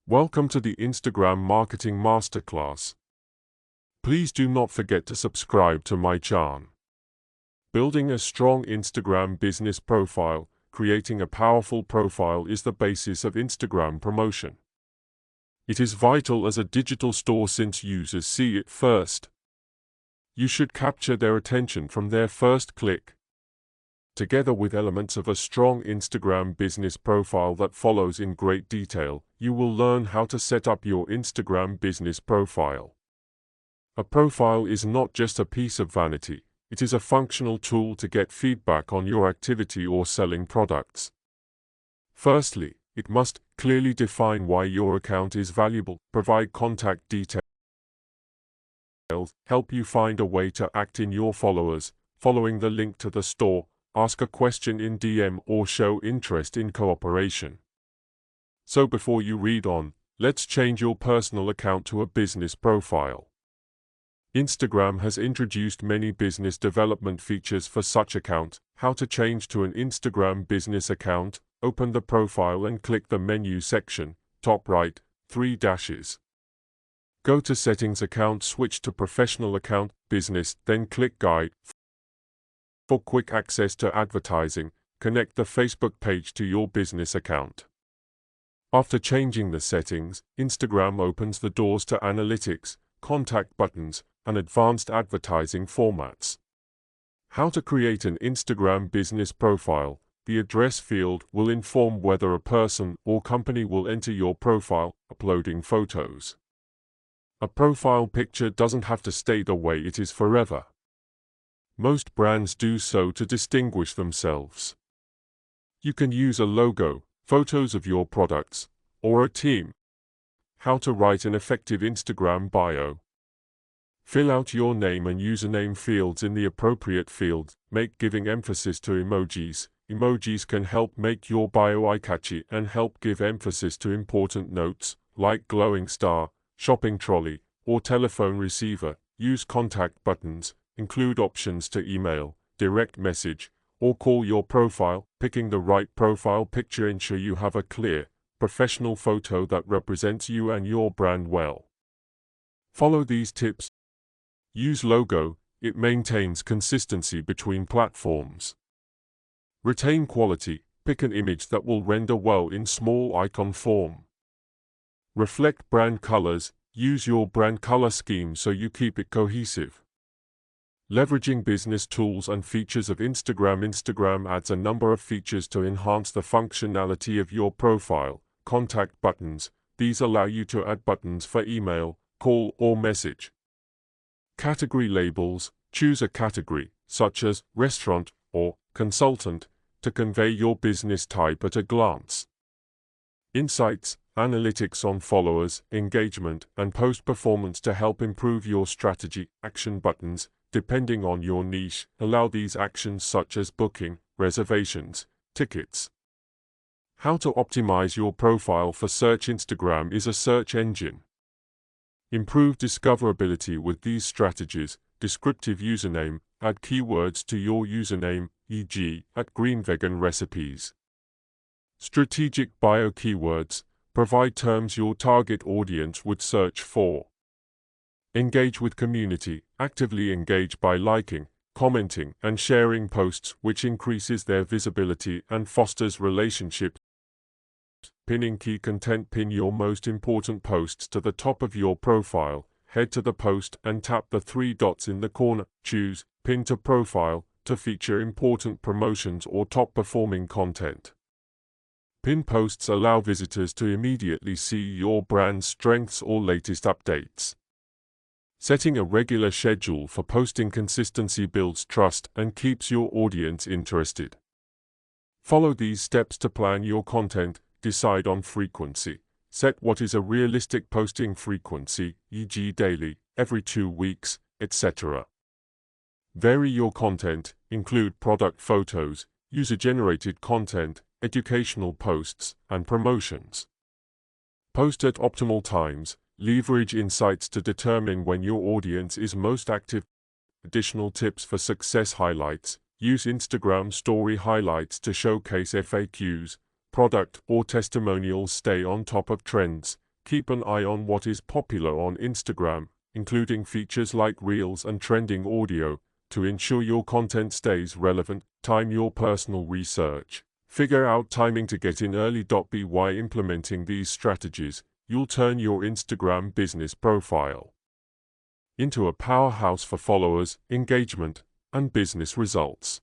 Welcome to the Instagram Marketing Masterclass. Please do not forget to subscribe to my channel. Building a strong Instagram business profile. Creating a powerful profile is the basis of Instagram promotion. It is vital as a digital store since users see it first. You should capture their attention from their first click. Together with elements of a strong Instagram business profile that follows in great detail, you will learn how to set up your Instagram business profile. A profile is not just a piece of vanity, it is a functional tool to get feedback on your activity or selling products. Firstly, it must clearly define why your account is valuable, provide contact details, help you find a way to act in your followers, following the link to the store, ask a question in DM or show interest in cooperation. So before you read on, let's change your personal account to a business profile. Instagram has introduced many business development features for such account. How to change to an Instagram business account? Open the profile and click the menu section, top right, 3 dashes. Go to Settings Account, switch to Professional Account, Business, then click Guide. For quick access to advertising, connect the Facebook page to your business account. After changing the settings, Instagram opens the doors to analytics, contact buttons, and advanced advertising formats. How to create an Instagram business profile. The address field will inform whether a person or company will enter your profile, uploading photos. A profile picture doesn't have to stay the way it is forever. Most brands do so to distinguish themselves. You can use a logo, photos of your products, or a team. How to write an effective Instagram bio. Fill out your name and username fields in the appropriate fields. Make giving emphasis to emojis. Emojis can help make your bio eye-catchy and help give emphasis to important notes, like glowing star, shopping trolley, or telephone receiver. Use contact buttons. Include options to email, direct message, or call your profile. Picking the right profile picture. Ensure you have a clear, professional photo that represents you and your brand well. Follow these tips. Use logo. It maintains consistency between platforms. Retain quality. Pick an image that will render well in small icon form. Reflect brand colors. Use your brand color scheme so you keep it cohesive. Leveraging business tools and features of Instagram. Instagram adds a number of features to enhance the functionality of your profile. Contact buttons. These allow you to add buttons for email, call, or message. Category labels. Choose a category, such as restaurant or consultant, to convey your business type at a glance. Insights. Analytics on followers, engagement, and post performance to help improve your strategy. Action buttons. Depending on your niche, allow these actions such as booking, reservations, tickets. How to optimize your profile for search. Instagram is a search engine. Improve discoverability with these strategies. Descriptive username. Add keywords to your username, e.g., @greenveganrecipes. Strategic bio keywords. Provide terms your target audience would search for. Engage with community. Actively engage by liking, commenting, and sharing posts, which increases their visibility and fosters relationships. Pinning key content. Pin your most important posts to the top of your profile. Head to the post and tap the 3 dots in the corner. Choose Pin to Profile to feature important promotions or top-performing content. Pin posts allow visitors to immediately see your brand's strengths or latest updates. Setting a regular schedule for posting. Consistency builds trust and keeps your audience interested. Follow these steps to plan your content. Decide on frequency. Set what is a realistic posting frequency, e.g. daily, every 2 weeks, etc. Vary your content. Include product photos, user-generated content, educational posts, and promotions. Post at optimal times. Leverage insights to determine when your audience is most active. Additional tips for success highlights. Use Instagram story highlights to showcase FAQs, product or testimonials. Stay on top of trends. Keep an eye on what is popular on Instagram, including features like Reels and trending audio, to ensure your content stays relevant. Time your personal research. Figure out timing to get in early. By implementing these strategies, you'll turn your Instagram business profile into a powerhouse for followers, engagement, and business results.